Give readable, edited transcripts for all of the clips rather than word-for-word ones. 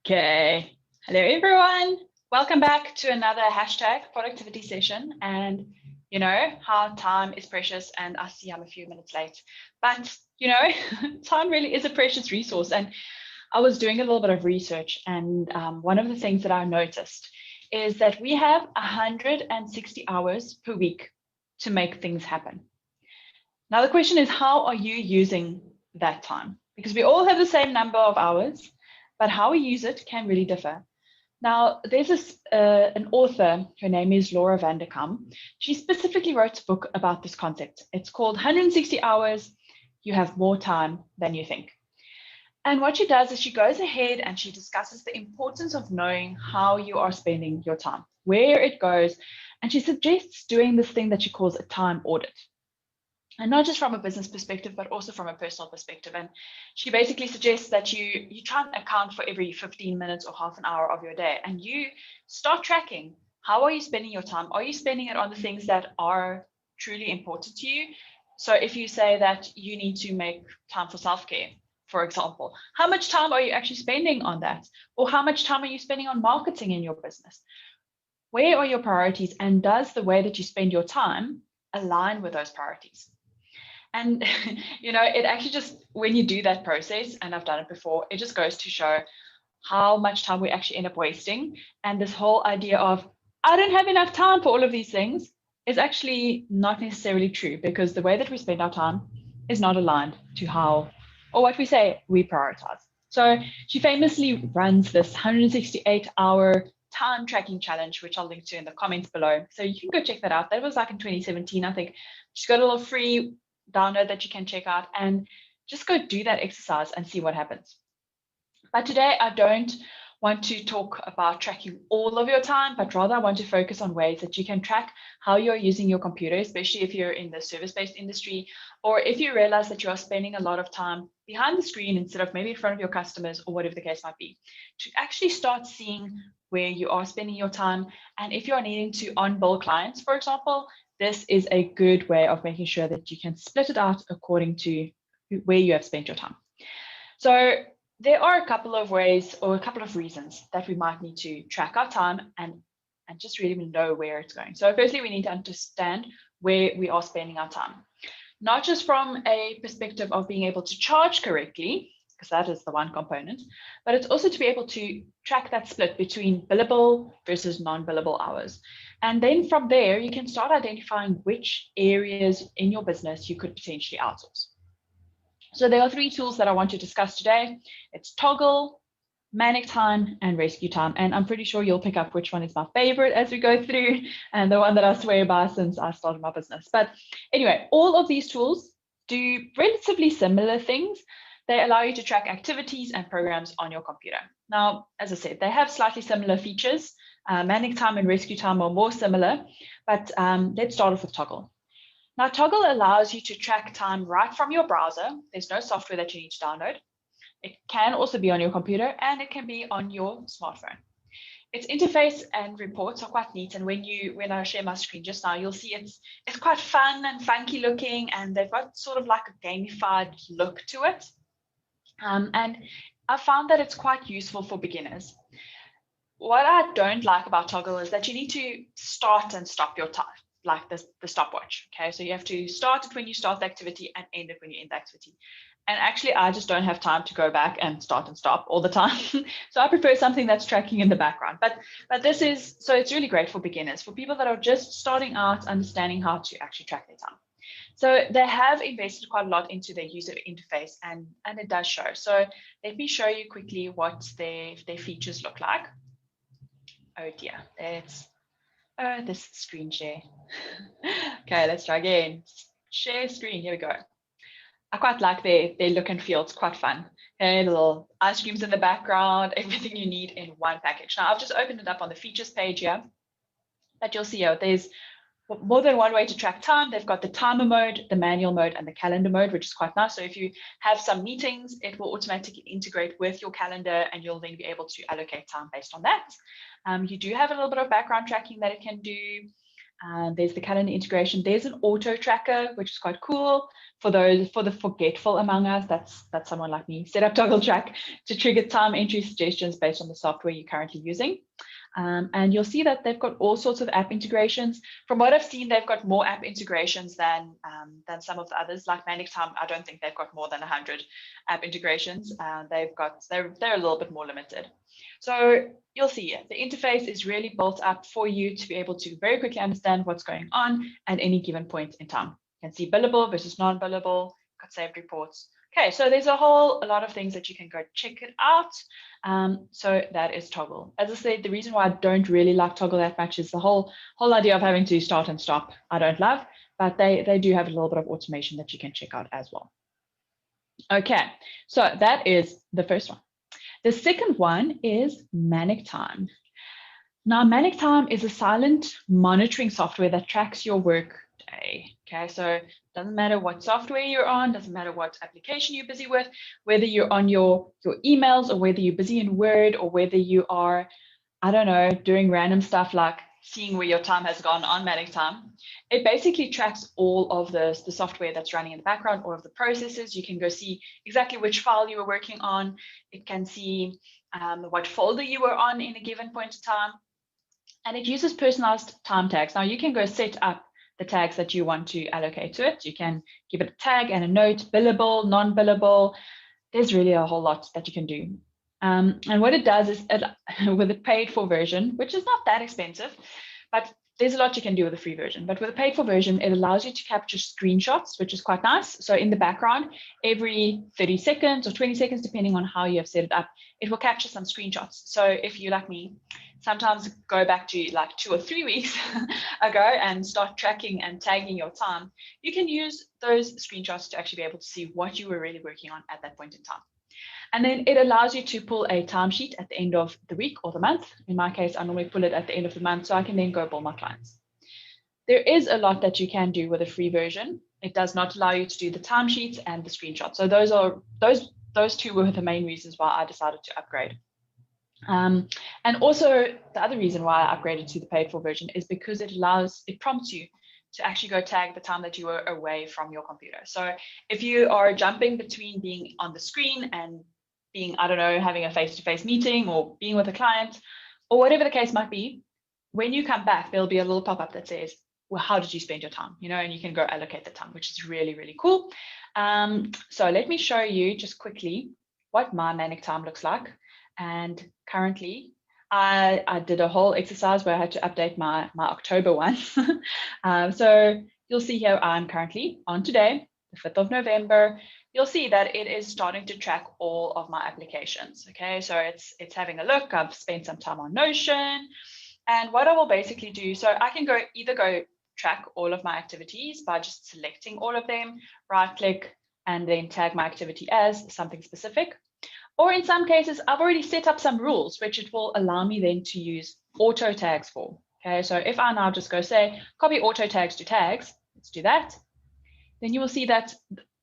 Okay. Hello, everyone. Welcome back to another hashtag productivity session. And you know how time is precious, and I see I'm a few minutes late. But time really is a precious resource. And I was doing a little bit of research, and one of the things that I noticed is that we have 160 hours per week to make things happen. Now, the question is, how are you using that time? Because we all have the same number of hours, but how we use it can really differ. Now, there's an author, her name is Laura Vanderkam. She specifically wrote a book about this concept. It's called 160 Hours, You Have More Time Than You Think. And what she does is she goes ahead and she discusses the importance of knowing how you are spending your time, where it goes, and she suggests doing this thing that she calls a time audit. And not just from a business perspective, but also from a personal perspective. And she basically suggests that you try and account for every 15 minutes or half an hour of your day, and you start tracking how are you spending your time. Are you spending it on the things that are truly important to you? So if you say that you need to make time for self-care, for example, how much time are you actually spending on that? Or how much time are you spending on marketing in your business? Where are your priorities, and does the way that you spend your time align with those priorities? And it actually just, when you do that process, and I've done it before, it just goes to show how much time we actually end up wasting. And this whole idea of, I don't have enough time for all of these things, is actually not necessarily true, because the way that we spend our time is not aligned to how, or what we say we prioritize. So she famously runs this 168-hour time tracking challenge, which I'll link to in the comments below. So you can go check that out. That was like in 2017, I think. She's got a little free download that you can check out, and just go do that exercise and see what happens. But today I don't want to talk about tracking all of your time, but rather I want to focus on ways that you can track how you're using your computer, especially if you're in the service-based industry, or if you realize that you are spending a lot of time behind the screen instead of maybe in front of your customers, or whatever the case might be, to actually start seeing where you are spending your time. And if you're needing to on-bill clients, for example, this is a good way of making sure that you can split it out according to where you have spent your time. So there are a couple of ways or a couple of reasons that we might need to track our time and just really know where it's going. So firstly, we need to understand where we are spending our time, not just from a perspective of being able to charge correctly, because that is the one component, but it's also to be able to track that split between billable versus non-billable hours. And then from there, you can start identifying which areas in your business you could potentially outsource. So there are 3 tools that I want to discuss today. It's Toggl, ManicTime, and RescueTime. And I'm pretty sure you'll pick up which one is my favorite as we go through, and the one that I swear by since I started my business. But anyway, all of these tools do relatively similar things. They allow you to track activities and programs on your computer. Now, as I said, they have slightly similar features. ManicTime and RescueTime are more similar, but let's start off with Toggl. Now, Toggl allows you to track time right from your browser. There's no software that you need to download. It can also be on your computer, and it can be on your smartphone. Its interface and reports are quite neat, and when I share my screen just now, you'll see it's quite fun and funky looking, and they've got sort of like a gamified look to it. And I found that it's quite useful for beginners. What I don't like about Toggl is that you need to start and stop your time, like the stopwatch. Okay, so you have to start it when you start the activity and end it when you end the activity. And actually, I just don't have time to go back and start and stop all the time. So I prefer something that's tracking in the background. But this is, so it's really great for beginners, for people that are just starting out, understanding how to actually track their time. So they have invested quite a lot into their user interface, and it does show. So let me show you quickly what their features look like. Oh dear, it's this screen share. Okay, let's try again. Share screen, here we go. I quite like their look and feel. It's quite fun. Okay, little ice creams in the background, everything you need in one package. Now, I've just opened it up on the features page here, but you'll see here, there's more than one way to track time. They've got the timer mode, the manual mode, and the calendar mode, which is quite nice. So if you have some meetings, it will automatically integrate with your calendar, and you'll then be able to allocate time based on that. You do have a little bit of background tracking that it can do. There's the calendar integration. There's an auto tracker, which is quite cool for the forgetful among us. That's someone like me. Set up Toggl track to trigger time entry suggestions based on the software you're currently using. And you'll see that they've got all sorts of app integrations. From what I've seen, they've got more app integrations than some of the others. Like ManicTime, I don't think they've got more than 100 app integrations. They're a little bit more limited. So you'll see the interface is really built up for you to be able to very quickly understand what's going on at any given point in time. You can see billable versus non-billable, got saved reports. Okay, so there's a lot of things that you can go check it out. So that is Toggl. As I said, the reason why I don't really like Toggl that much is the whole idea of having to start and stop. I don't love, but they do have a little bit of automation that you can check out as well. Okay, so that is the first one. The second one is ManicTime. Now, ManicTime is a silent monitoring software that tracks your work day. Okay, so it doesn't matter what software you're on, doesn't matter what application you're busy with, whether you're on your emails or whether you're busy in Word or whether you are, I don't know, doing random stuff like seeing where your time has gone on ManicTime. It basically tracks all of the software that's running in the background, all of the processes. You can go see exactly which file you were working on. It can see what folder you were on in a given point of time. And it uses personalized time tags. Now you can go set up the tags that you want to allocate to it. You can give it a tag and a note, billable, non-billable. There's really a whole lot that you can do. And what it does is, with a paid for version, which is not that expensive, but there's a lot you can do with a free version. But with a paid for version, it allows you to capture screenshots, which is quite nice. So in the background, every 30 seconds or 20 seconds, depending on how you have set it up, it will capture some screenshots. So if you, like me, sometimes go back to like 2 or 3 weeks ago and start tracking and tagging your time, you can use those screenshots to actually be able to see what you were really working on at that point in time. And then it allows you to pull a timesheet at the end of the week or the month. In my case, I normally pull it at the end of the month so I can then go bill my clients. There is a lot that you can do with a free version. It does not allow you to do the timesheets and the screenshots. So those two were the main reasons why I decided to upgrade. And also the other reason why I upgraded to the paid for version is because it prompts you to actually go tag the time that you were away from your computer. So if you are jumping between being on the screen and being, I don't know, having a face-to-face meeting or being with a client or whatever the case might be, when you come back, there'll be a little pop-up that says, well, how did you spend your time? And you can go allocate the time, which is really, really cool. So let me show you just quickly what my ManicTime looks like. And currently, I did a whole exercise where I had to update my October one. So you'll see here I'm currently on today, the 5th of November. You'll see that it is starting to track all of my applications. Okay, so it's having a look. I've spent some time on Notion. And what I will basically do, so I can either go track all of my activities by just selecting all of them, right click, and then tag my activity as something specific. Or in some cases, I've already set up some rules, which it will allow me then to use auto tags for. Okay, so if I now just go say, copy auto tags to tags, let's do that. Then you will see that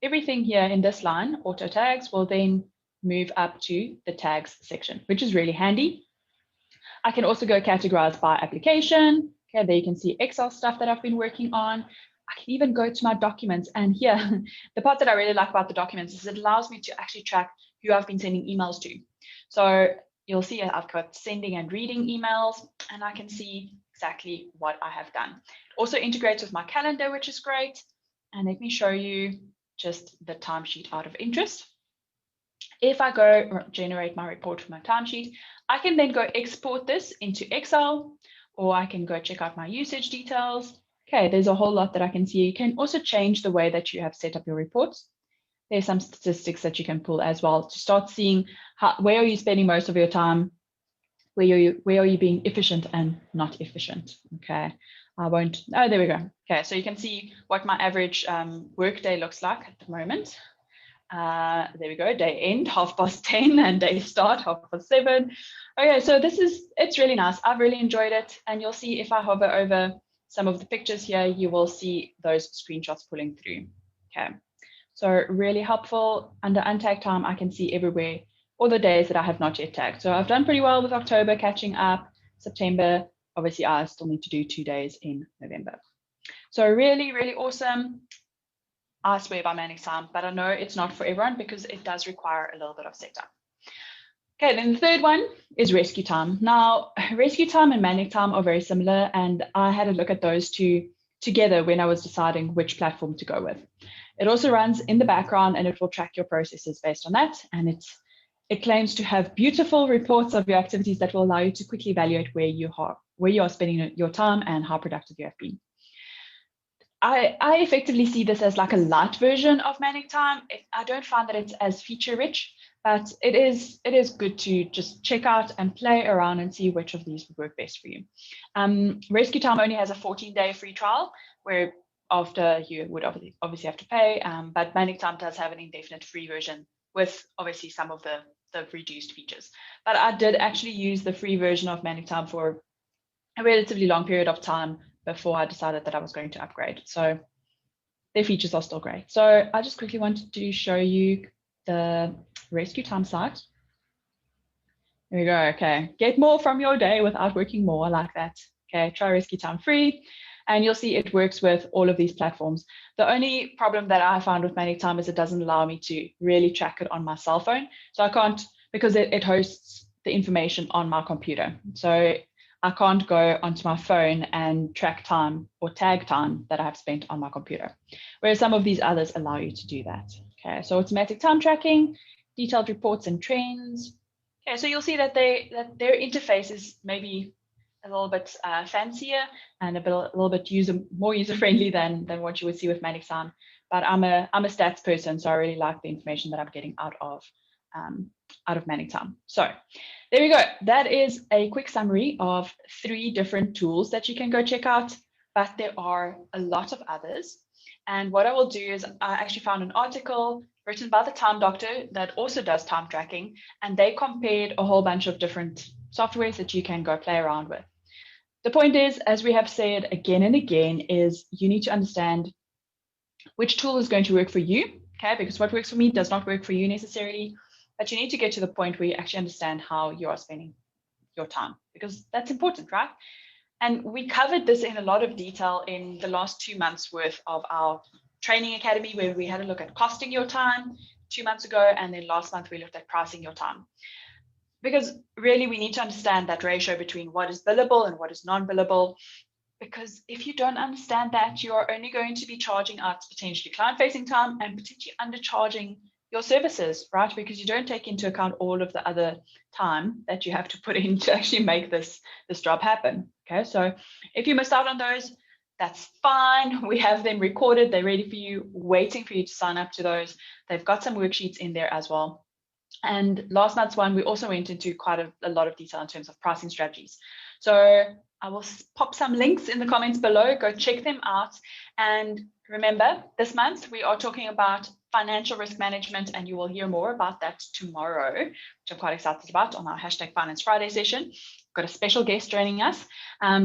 everything here in this line, auto tags, will then move up to the tags section, which is really handy. I can also go categorize by application. Okay, there you can see Excel stuff that I've been working on. I can even go to my documents. And here, the part that I really like about the documents is it allows me to actually track who I've been sending emails to. So you'll see I've got sending and reading emails, and I can see exactly what I have done. It also integrates with my calendar, which is great. And let me show you just the timesheet out of interest. If I go generate my report for my timesheet, I can then go export this into Excel, or I can go check out my usage details. Okay, there's a whole lot that I can see. You can also change the way that you have set up your reports. There's some statistics that you can pull as well to start seeing where are you spending most of your time, where are you being efficient and not efficient. Okay, I won't, oh, there we go. Okay, so you can see what my average work day looks like at the moment. There we go, day end 10:30 and day start 7:30. Okay, so it's really nice. I've really enjoyed it. And you'll see if I hover over some of the pictures here, you will see those screenshots pulling through. Okay, so really helpful. Under untagged time, I can see everywhere all the days that I have not yet tagged. So I've done pretty well with October catching up, September, obviously I still need to do 2 days in November. So really, really awesome. I swear by ManicTime, but I know it's not for everyone because it does require a little bit of setup. Okay, then the third one is RescueTime. Now, RescueTime and ManicTime are very similar, and I had a look at those two together when I was deciding which platform to go with. It also runs in the background, and it will track your processes based on that. And it claims to have beautiful reports of your activities that will allow you to quickly evaluate where you are spending your time and how productive you have been. I effectively see this as like a light version of ManicTime. I don't find that it's as feature rich, but it is good to just check out and play around and see which of these would work best for you. RescueTime only has a 14-day free trial, where after you would obviously have to pay, but ManicTime does have an indefinite free version with obviously some of the reduced features. But I did actually use the free version of ManicTime for a relatively long period of time before I decided that I was going to upgrade. So their features are still great. So I just quickly wanted to show you the RescueTime site. There we go. Okay, get more from your day without working more. I like that. Okay, try RescueTime free, and you'll see it works with all of these platforms. The only problem that I found with ManicTime is it doesn't allow me to really track it on my cell phone. So I can't, because it hosts the information on my computer. So I can't go onto my phone and track time or tag time that I have spent on my computer, whereas some of these others allow you to do that. Okay, so automatic time tracking, detailed reports and trends. Okay, so you'll see that their interface is maybe a little bit fancier and a little bit more user-friendly than what you would see with ManicTime. But I'm a stats person, so I really like the information that I'm getting out of ManicTime. So there we go. That is a quick summary of 3 different tools that you can go check out, but there are a lot of others. And what I will do is I actually found an article written by the Time Doctor that also does time tracking, and they compared a whole bunch of different softwares that you can go play around with. The point is, as we have said again and again, is you need to understand which tool is going to work for you, okay? Because what works for me does not work for you necessarily, but you need to get to the point where you actually understand how you are spending your time, because that's important, right? And we covered this in a lot of detail in the last 2 months worth of our training academy, where we had a look at costing your time 2 months ago, and then last month we looked at pricing your time. Because really we need to understand that ratio between what is billable and what is non-billable, because if you don't understand that, you are only going to be charging out potentially client-facing time and potentially undercharging your services, right? Because you don't take into account all of the other time that you have to put in to actually make this job happen. Okay, so if you missed out on those, that's fine. We have them recorded. They're ready for you, waiting for you to sign up to those. They've got some worksheets in there as well. And last month's one, we also went into quite a lot of detail in terms of pricing strategies. So I will pop some links in the comments below. Go check them out. And remember, this month we are talking about financial risk management, and you will hear more about that tomorrow, which I'm quite excited about on our #Finance Friday session. Got a special guest joining us.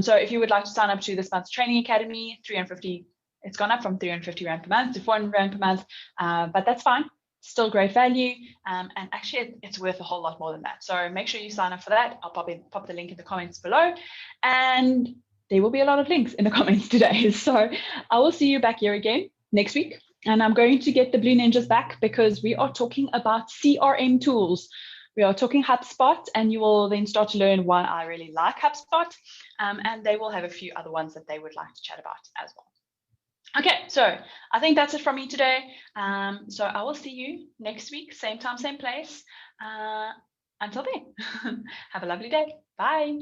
So if you would like to sign up to this month's training academy, 350, it's gone up from 350 Rand per month to 400 Rand per month, but that's fine. Still great value, and actually it's worth a whole lot more than that. So make sure you sign up for that. I'll pop the link in the comments below, and there will be a lot of links in the comments today. So I will see you back here again next week, and I'm going to get the Blue Ninjas back because we are talking about CRM tools. We are talking HubSpot, and you will then start to learn why I really like HubSpot, and they will have a few other ones that they would like to chat about as well. Okay, so I think that's it from me today. So I will see you next week, same time, same place. Until then, have a lovely day. Bye.